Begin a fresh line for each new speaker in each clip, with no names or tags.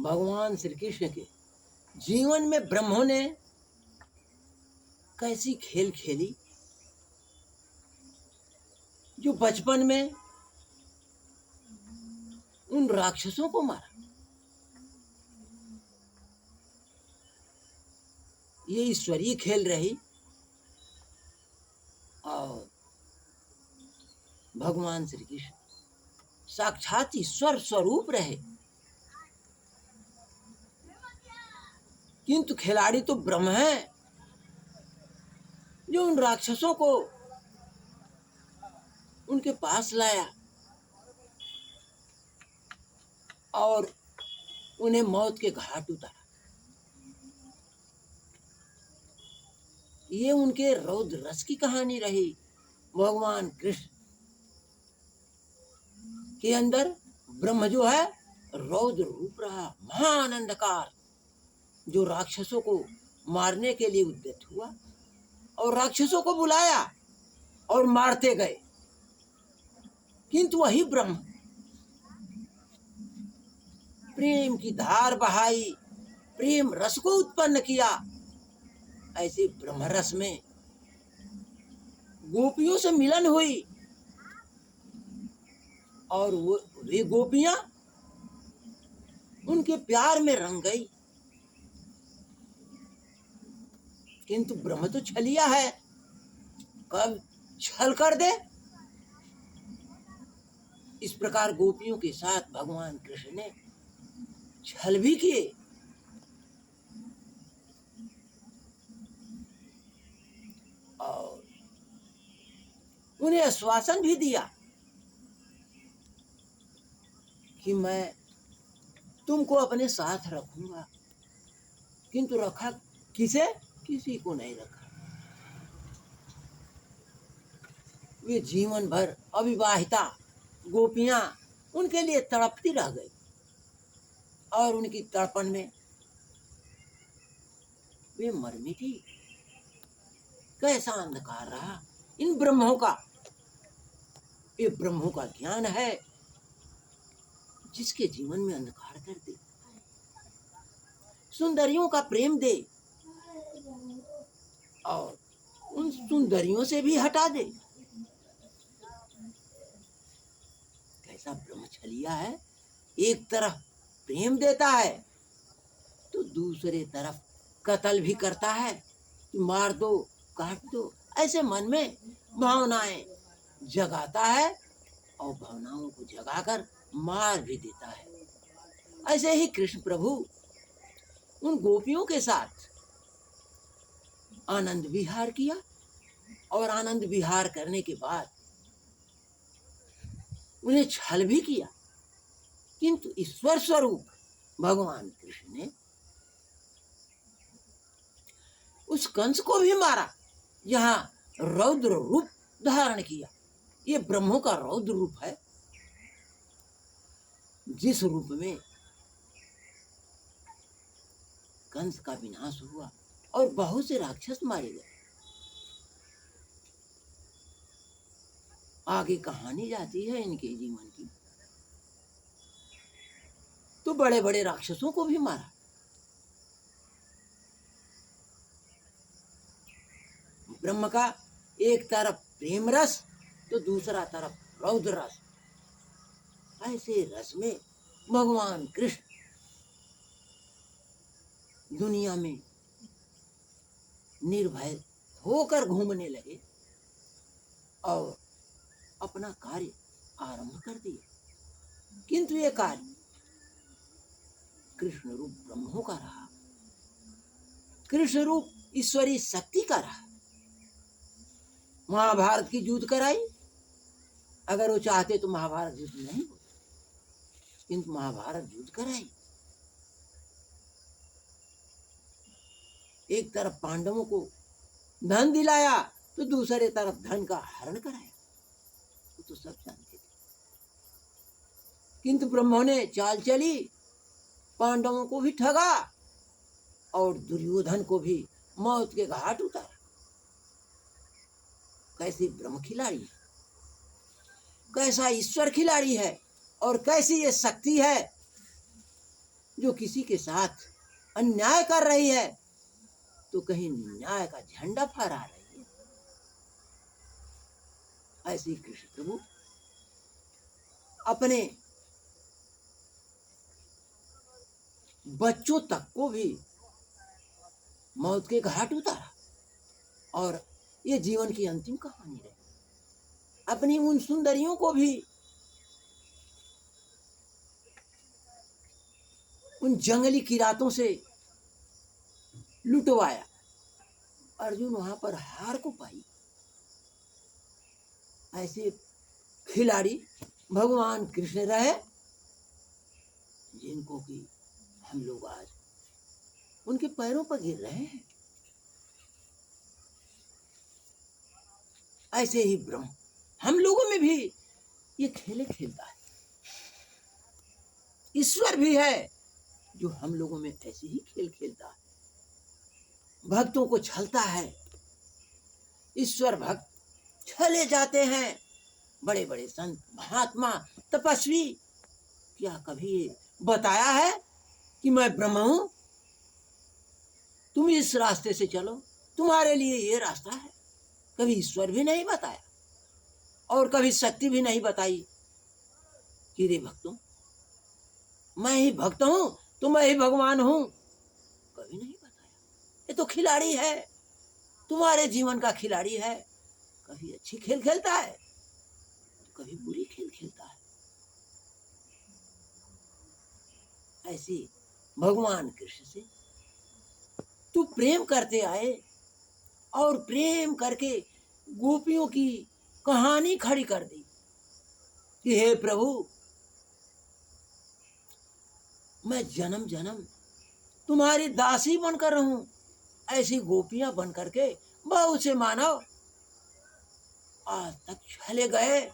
भगवान श्री कृष्ण के जीवन में ब्रह्मों ने कैसी खेल खेली, जो बचपन में उन राक्षसों को मारा। ये ईश्वरीय खेल रही और भगवान श्री कृष्ण साक्षात ईश्वर स्वरूप रहे, किंतु खिलाड़ी तो ब्रह्म है, जो उन राक्षसों को उनके पास लाया और उन्हें मौत के घाट उतारा। ये उनके रौद्र रस की कहानी रही। भगवान कृष्ण के अंदर ब्रह्म जो है रौद्र रूप रहा, महान अंधकार, जो राक्षसों को मारने के लिए उद्यत हुआ और राक्षसों को बुलाया और मारते गए, किंतु वही ब्रह्म प्रेम की धार बहाई, प्रेम रस को उत्पन्न किया। ऐसे ब्रह्म रस में गोपियों से मिलन हुई और वे गोपियां उनके प्यार में रंग गई। किंतु ब्रह्म तो छलिया है, कब छल कर दे। इस प्रकार गोपियों के साथ भगवान कृष्ण ने छल भी किए और उन्हें आश्वासन भी दिया कि मैं तुमको अपने साथ रखूंगा, किंतु रखा किसे? किसी को नहीं रखा। वे जीवन भर अविवाहिता गोपियां उनके लिए तड़पती रह गई और उनकी तड़पन में वे मर मिटी। कैसा अंधकार रहा इन ब्रह्मों का। ये ब्रह्मों का ज्ञान है जिसके जीवन में अंधकार कर दे, सुंदरियों का प्रेम दे और उन सुंदरियों से भी हटा दे। कैसा ब्रह्मचर्या है, एक तरफ प्रेम देता है तो दूसरे तरफ कत्ल भी करता है कि मार दो, काट दो। ऐसे मन में भावनाएं जगाता है और भावनाओं को जगाकर मार भी देता है। ऐसे ही कृष्ण प्रभु उन गोपियों के साथ आनंद विहार किया और आनंद विहार करने के बाद उन्हें छल भी किया, किंतु ईश्वर स्वरूप भगवान कृष्ण ने उस कंस को भी मारा, जहां रौद्र रूप धारण किया। ये ब्रह्मों का रौद्र रूप है, जिस रूप में कंस का विनाश हुआ और बहुत से राक्षस मारे गए। आगे कहानी जाती है इनके जीवन की, तो बड़े बड़े राक्षसों को भी मारा। ब्रह्म का एक तरफ प्रेम रस तो दूसरा तरफ रौद्र रस। ऐसे रस में भगवान कृष्ण दुनिया में निर्भय होकर घूमने लगे और अपना कार्य आरंभ कर दिया। किंतु ये कार्य कृष्ण रूप ब्रह्मों का रहा, कृष्ण रूप ईश्वरीय शक्ति का रहा। महाभारत की युद्ध कराई, अगर वो चाहते तो महाभारत युद्ध नहीं होता, किंतु महाभारत युद्ध कराई। एक तरफ पांडवों को धन दिलाया तो दूसरे तरफ धन का हरण कराया, वो तो सब जानते थे। किंतु ब्रह्मों ने चाल चली, पांडवों को भी ठगा और दुर्योधन को भी मौत के घाट उतारा। कैसी ब्रह्म खिलाड़ी है, कैसा ईश्वर खिलाड़ी है और कैसी ये शक्ति है जो किसी के साथ अन्याय कर रही है तो कहीं न्याय का झंडा फहरा रही है। ऐसे कृष्ण प्रभु अपने बच्चों तक को भी मौत के घाट उतारा और ये जीवन की अंतिम कहानी रही। अपनी उन सुंदरियों को भी उन जंगली किरातों से लुटवाया। अर्जुन वहां पर हार को पाई। ऐसे खिलाड़ी भगवान कृष्ण रहे जिनको कि हम लोग आज उनके पैरों पर गिर रहे हैं। ऐसे ही ब्रह्म हम लोगों में भी ये खेले खेलता है। ईश्वर भी है जो हम लोगों में ऐसे ही खेल खेलता है, भक्तों को छलता है। ईश्वर भक्त छले जाते हैं। बड़े बड़े संत महात्मा तपस्वी क्या कभी बताया है कि मैं ब्रह्म हूं, तुम इस रास्ते से चलो, तुम्हारे लिए ये रास्ता है? कभी ईश्वर भी नहीं बताया और कभी शक्ति भी नहीं बताई कि रे भक्तों मैं ही भक्त हूं तो मैं ही भगवान हूं, कभी नहीं बताया। ये तो खिलाड़ी है, तुम्हारे जीवन का खिलाड़ी है। कभी अच्छी खेल खेलता है तो कभी बुरी खेल खेलता है। ऐसी भगवान कृष्ण से तू प्रेम करते आए और प्रेम करके गोपियों की कहानी खड़ी कर दी कि हे प्रभु मैं जन्म जन्म तुम्हारी दासी बनकर रहूं। ऐसी गोपियां बन करके बहुत से मानव आज तक छले गए,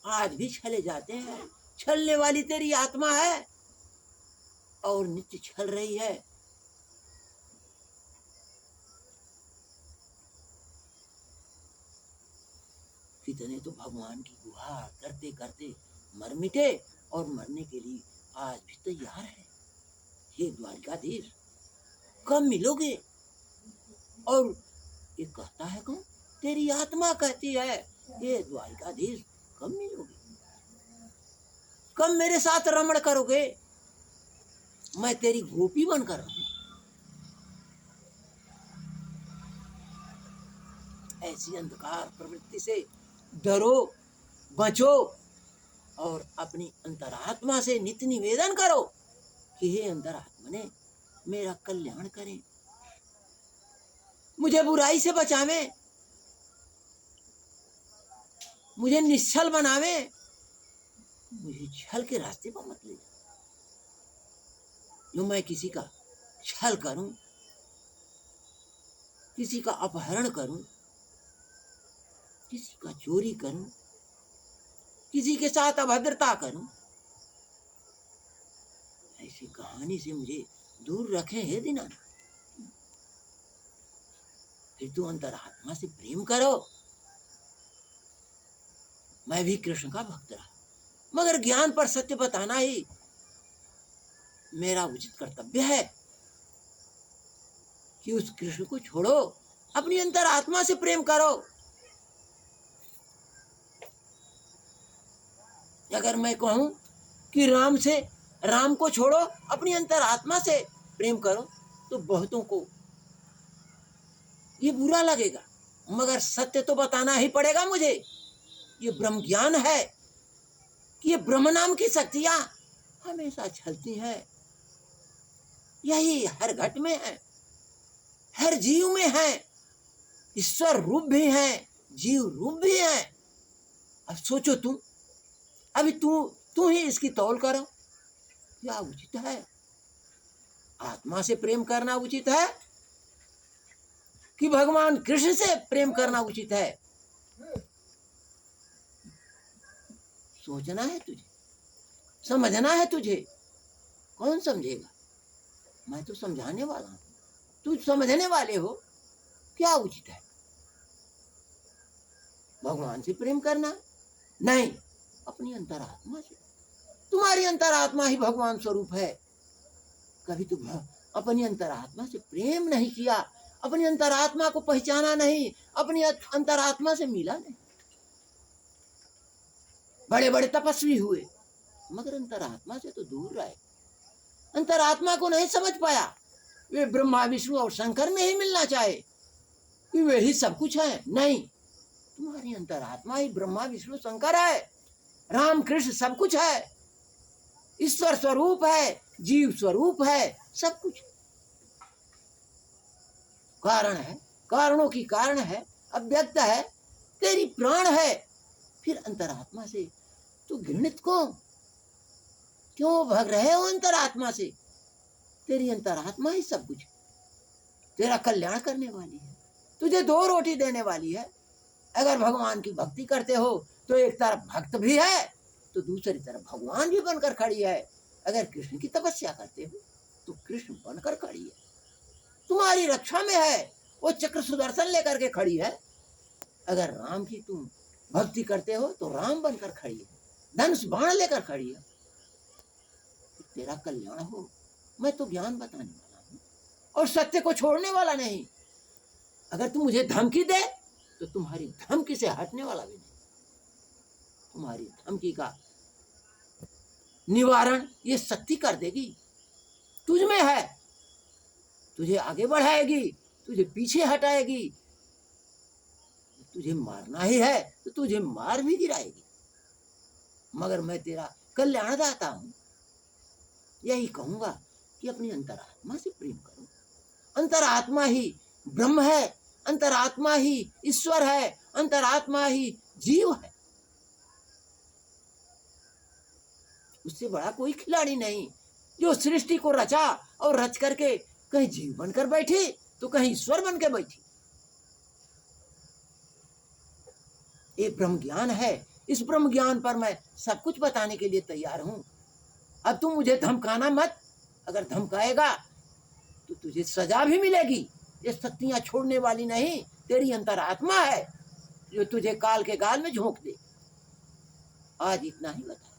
आज भी छले जाते हैं। छलने वाली तेरी आत्मा है और नित्य छल रही है। कितने तो भगवान की गुहार करते करते मर मिटे और मरने के लिए आज भी तैयार है। हे द्वारिकाधीश कब मिलोगे? और ये कहता है कौन? तेरी आत्मा कहती है हे द्वारिकाधीश कब मिलोगे, कब मेरे साथ रमण करोगे, मैं तेरी गोपी बनकर रहूं। ऐसी अंधकार प्रवृत्ति से डरो, बचो और अपनी अंतरात्मा से नित्य निवेदन करो कि हे अंतरात्मा ने मेरा कल्याण करें, मुझे बुराई से बचावे, मुझे निश्चल बनावे, मुझे छल के रास्ते पर मत ले जाओ। जो मैं किसी का छल करूं, किसी का अपहरण करूं, किसी का चोरी करूं, किसी के साथ अभद्रता करूं, ऐसी कहानी से मुझे दूर रखे हे दीनानाथ। फिर तू अंतरात्मा से प्रेम करो। मैं भी कृष्ण का भक्त रहा, मगर ज्ञान पर सत्य बताना ही मेरा उचित कर्तव्य है कि उस कृष्ण को छोड़ो, अपनी अंतरात्मा से प्रेम करो। अगर मैं कहूं कि राम को छोड़ो, अपनी अंतरात्मा से प्रेम करो, तो बहुतों को ये बुरा लगेगा, मगर सत्य तो बताना ही पड़ेगा मुझे। ये ब्रह्म ज्ञान है कि ये ब्रह्म नाम की शक्तियां हमेशा छलती हैं। यही हर घट में है, हर जीव में है। ईश्वर रूप भी है, जीव रूप भी है। अब सोचो तुम, अभी तू ही इसकी तौल करो, क्या उचित है? आत्मा से प्रेम करना उचित है कि भगवान कृष्ण से प्रेम करना उचित है? सोचना है तुझे, समझना है तुझे। कौन समझेगा? मैं तो समझाने वाला हूं, तुझ समझने वाले हो। क्या उचित है? भगवान से प्रेम करना नहीं, अपनी अंतरात्मा से। तुम्हारी अंतरात्मा ही भगवान स्वरूप है। कभी तो अपनी अंतरात्मा से प्रेम नहीं किया, अपनी अंतरात्मा को पहचाना नहीं, अपनी अंतरात्मा से मिला नहीं। बड़े बड़े तपस्वी हुए मगर अंतरात्मा से तो दूर रहे, अंतरात्मा को नहीं समझ पाया। वे ब्रह्मा विष्णु और शंकर में ही मिलना चाहे कि वे ही सब कुछ है। नहीं, तुम्हारी अंतरात्मा ही ब्रह्मा विष्णु शंकर है, राम कृष्ण सब कुछ है, ईश्वर स्वरूप है, जीव स्वरूप है, सब कुछ कारण है, कारणों की कारण है, अव्यक्त है, तेरी प्राण है। फिर अंतरात्मा से तू घृणित क्यों भाग रहे हो अंतरात्मा से? तेरी अंतरात्मा ही सब कुछ, तेरा कल्याण करने वाली है, तुझे दो रोटी देने वाली है। अगर भगवान की भक्ति करते हो तो एक तरफ भक्त भी है तो दूसरी तरफ भगवान भी बनकर खड़ी है। अगर कृष्ण की तपस्या करते हो तो कृष्ण बनकर खड़ी है, तुम्हारी रक्षा में है, वो चक्र सुदर्शन लेकर के खड़ी है। अगर राम की तुम भक्ति करते हो तो राम बनकर खड़ी है, धनुष बाण लेकर खड़ी है। तेरा कल्याण हो। मैं तो ज्ञान बताने वाला हूं और सत्य को छोड़ने वाला नहीं। अगर तुम मुझे धमकी दे तो तुम्हारी धमकी से हटने वाला भी नहीं। तुम्हारी धमकी का निवारण ये शक्ति कर देगी, तुझ में है, तुझे आगे बढ़ाएगी, तुझे पीछे हटाएगी। तुझे मारना ही है तो तुझे मार भी गिराएगी, मगर मैं तेरा कल्याणदाता हूं। यही कहूंगा कि अपनी अंतरात्मा से प्रेम करो। अंतरात्मा ही ब्रह्म है, अंतरात्मा ही ईश्वर है, अंतरात्मा ही जीव है। उससे बड़ा कोई खिलाड़ी नहीं जो सृष्टि को रचा और रच करके कहीं जीव बनकर बैठी तो कहीं ईश्वर बन के बैठी। ये ब्रह्म ज्ञान है, इस ब्रह्म ज्ञान पर मैं सब कुछ बताने के लिए तैयार हूं। अब तुम मुझे धमकाना मत, अगर धमकाएगा तो तुझे सजा भी मिलेगी। ये शक्तियां छोड़ने वाली नहीं, तेरी अंतरात्मा है जो तुझे काल के गाल में झोंक दे। आज इतना ही बता।